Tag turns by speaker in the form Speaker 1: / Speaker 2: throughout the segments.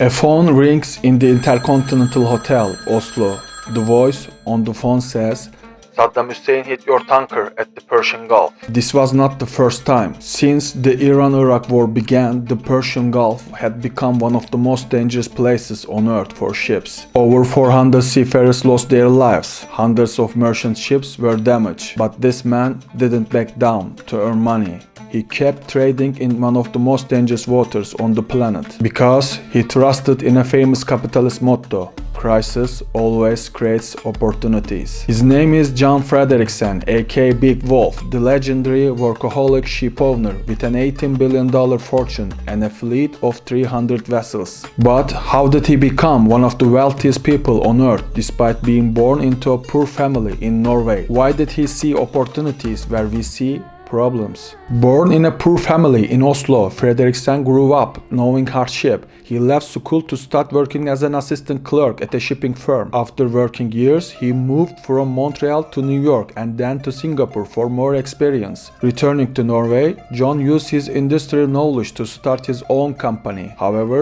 Speaker 1: A phone rings in the Intercontinental Hotel, Oslo. The voice on the phone says, "Saddam Hussein hit your tanker at the Persian Gulf." This was not the first time. Since the Iran-Iraq war began, the Persian Gulf had become one of the most dangerous places on earth for ships. Over 400 seafarers lost their lives. Hundreds of merchant ships were damaged. But this man didn't back down to earn money. He kept trading in one of the most dangerous waters on the planet because he trusted in a famous capitalist motto: crisis always creates opportunities. His name is John Fredriksen, aka Big Wolf, the legendary workaholic ship owner with an $18 billion fortune and a fleet of 300 vessels. But how did he become one of the wealthiest people on earth despite being born into a poor family in Norway? Why did he see opportunities where we see problems? Born in a poor family in Oslo, Fredriksen grew up knowing hardship. He left school to start working as an assistant clerk at a shipping firm. After working years, he moved from Montreal to New York and then to Singapore for more experience. Returning to Norway, John used his industrial knowledge to start his own company. However,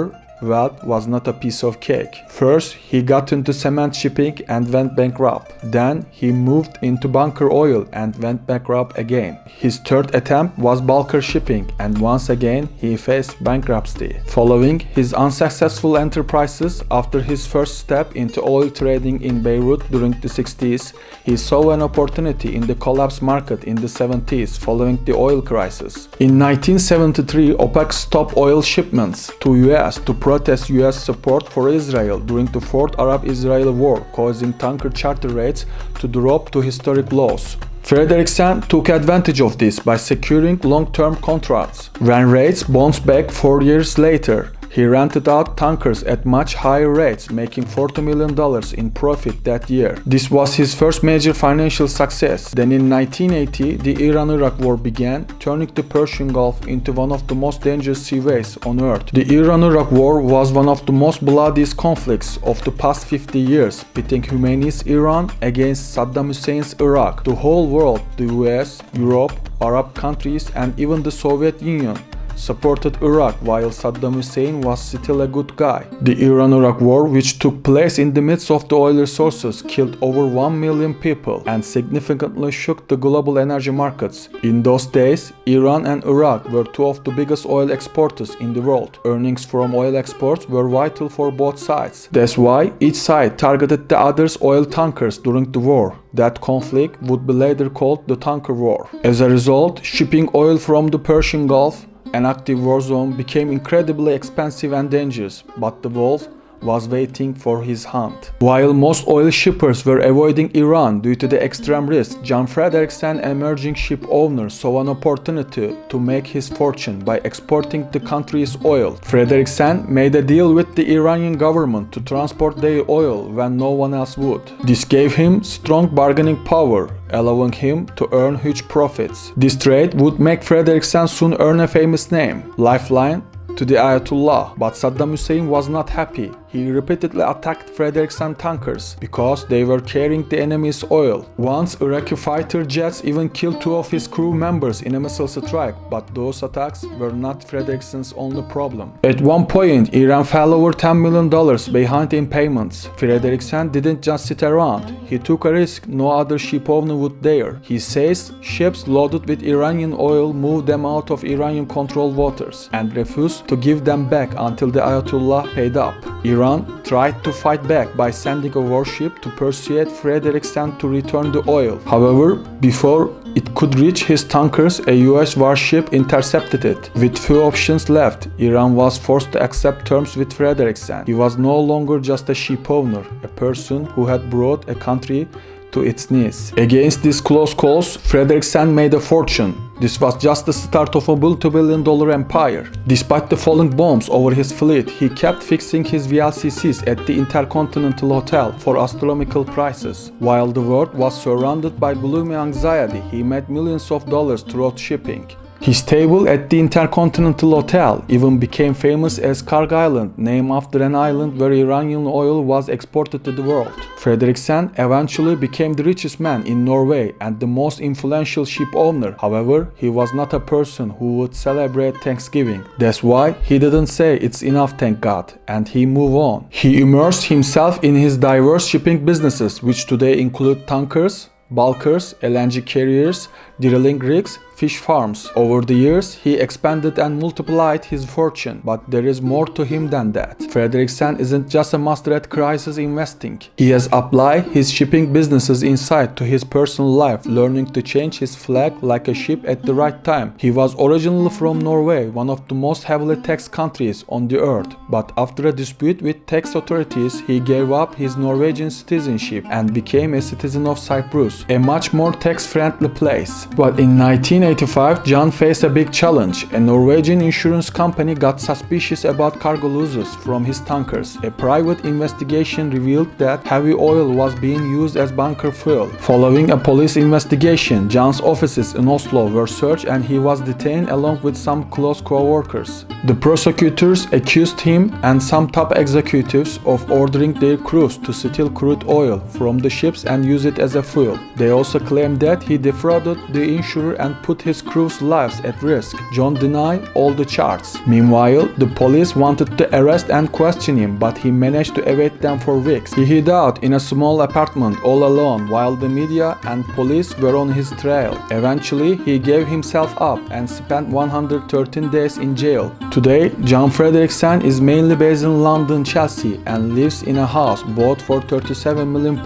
Speaker 1: wealth was not a piece of cake. First, he got into cement shipping and went bankrupt. Then, he moved into bunker oil and went bankrupt again. His third attempt was bulker shipping, and once again, he faced bankruptcy. Following his unsuccessful enterprises after his first step into oil trading in Beirut during the 60s, he saw an opportunity in the collapsed market in the 70s following the oil crisis. In 1973, OPEC stopped oil shipments to US to protest US support for Israel during the Fourth Arab-Israeli War, causing tanker charter rates to drop to historic lows. Fredriksen took advantage of this by securing long-term contracts. When rates bounced back 4 years later, he rented out tankers at much higher rates, making $40 million in profit that year. This was his first major financial success. Then in 1980, the Iran-Iraq war began, turning the Persian Gulf into one of the most dangerous seaways on earth. The Iran-Iraq war was one of the most bloodiest conflicts of the past 50 years, pitting humanist Iran against Saddam Hussein's Iraq. The whole world, the US, Europe, Arab countries, and even the Soviet Union supported Iraq while Saddam Hussein was still a good guy. The Iran-Iraq war, which took place in the midst of the oil resources, killed over 1 million people and significantly shook the global energy markets. In those days, Iran and Iraq were two of the biggest oil exporters in the world. Earnings from oil exports were vital for both sides. That's why each side targeted the other's oil tankers during the war. That conflict would be later called the Tanker War. As a result, shipping oil from the Persian Gulf, an active war zone, became incredibly expensive and dangerous, but the wolf was waiting for his hunt. While most oil shippers were avoiding Iran due to the extreme risk, John Fredriksen, an emerging ship owner, saw an opportunity to make his fortune by exporting the country's oil. Fredriksen made a deal with the Iranian government to transport their oil when no one else would. This gave him strong bargaining power, allowing him to earn huge profits. This trade would make Fredriksen soon earn a famous name, lifeline to the Ayatollah. But Saddam Hussein was not happy. He repeatedly attacked Fredriksen tankers because they were carrying the enemy's oil. Once, Iraqi fighter jets even killed 2 of his crew members in a missile strike, but those attacks were not Fredriksen's only problem. At one point, Iran fell over $10 million behind in payments. Fredriksen didn't just sit around. He took a risk no other ship owner would dare. He says ships loaded with Iranian oil moved them out of Iranian-controlled waters and refused to give them back until the Ayatollah paid up. Iran tried to fight back by sending a warship to persuade Fredriksen to return the oil. However, before it could reach his tankers, a US warship intercepted it. With few options left, Iran was forced to accept terms with Fredriksen. He was no longer just a ship owner, a person who had brought a country to its knees. Against these close calls, Fredriksen made a fortune. This was just the start of a multibillion-dollar empire. Despite the falling bombs over his fleet, he kept fixing his VLCCs at the Intercontinental Hotel for astronomical prices. While the world was surrounded by gloomy anxiety, he made millions of dollars through shipping. His table at the Intercontinental Hotel even became famous as Karg Island, named after an island where Iranian oil was exported to the world. Fredriksen eventually became the richest man in Norway and the most influential ship owner. However, he was not a person who would celebrate Thanksgiving. That's why he didn't say it's enough, thank God, and he moved on. He immersed himself in his diverse shipping businesses, which today include tankers, bulkers, LNG carriers, drilling rigs, fish farms. Over the years, he expanded and multiplied his fortune, but there is more to him than that. Fredriksen isn't just a master at crisis investing. He has applied his shipping business's insight to his personal life, learning to change his flag like a ship at the right time. He was originally from Norway, one of the most heavily taxed countries on the earth, but after a dispute with tax authorities, he gave up his Norwegian citizenship and became a citizen of Cyprus, a much more tax-friendly place. But in 1985, John faced a big challenge. A Norwegian insurance company got suspicious about cargo losses from his tankers. A private investigation revealed that heavy oil was being used as bunker fuel. Following a police investigation, John's offices in Oslo were searched and he was detained along with some close co-workers. The prosecutors accused him and some top executives of ordering their crews to steal crude oil from the ships and use it as a fuel. They also claimed that he defrauded the insurer and put his crew's lives at risk. John denied all the charges. Meanwhile, the police wanted to arrest and question him, but he managed to evade them for weeks. He hid out in a small apartment all alone while the media and police were on his trail. Eventually, he gave himself up and spent 113 days in jail. Today, John Fredriksen is mainly based in London, Chelsea, and lives in a house bought for £37 million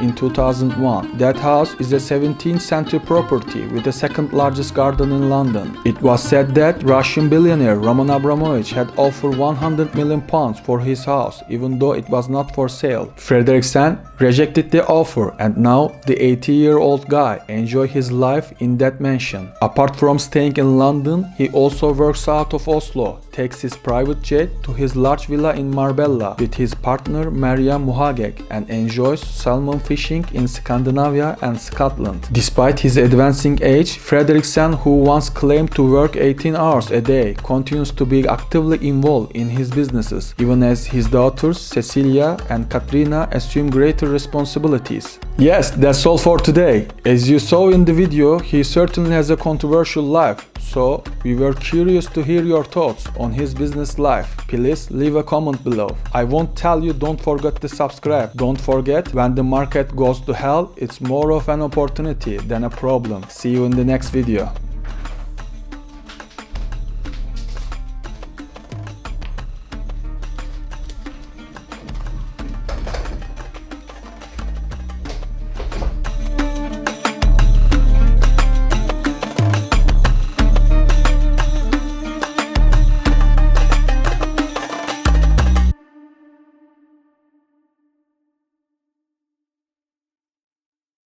Speaker 1: in 2001. That house is a 17th century property with the second largest garden in London. It was said that Russian billionaire Roman Abramovich had offered £100 million for his house, even though it was not for sale. Fredriksen rejected the offer, and now the 80-year-old guy enjoys his life in that mansion. Apart from staying in London, he also works out of Oslo, takes his private jet to his large villa in Marbella with his partner Maria Muhagek, and enjoys salmon fishing in Scandinavia and Scotland. Despite his advancing age, Fredriksen, who once claimed to work 18 hours a day, continues to be actively involved in his businesses, even as his daughters Cecilia and Katrina assume greater responsibilities. Yes, that's all for today. As you saw in the video, he certainly has a controversial life, so we were curious to hear your thoughts on his business life. Please leave a comment below. I won't tell you don't forget to subscribe. Don't forget, when the market goes to hell, it's more of an opportunity than a problem. See you in the next video.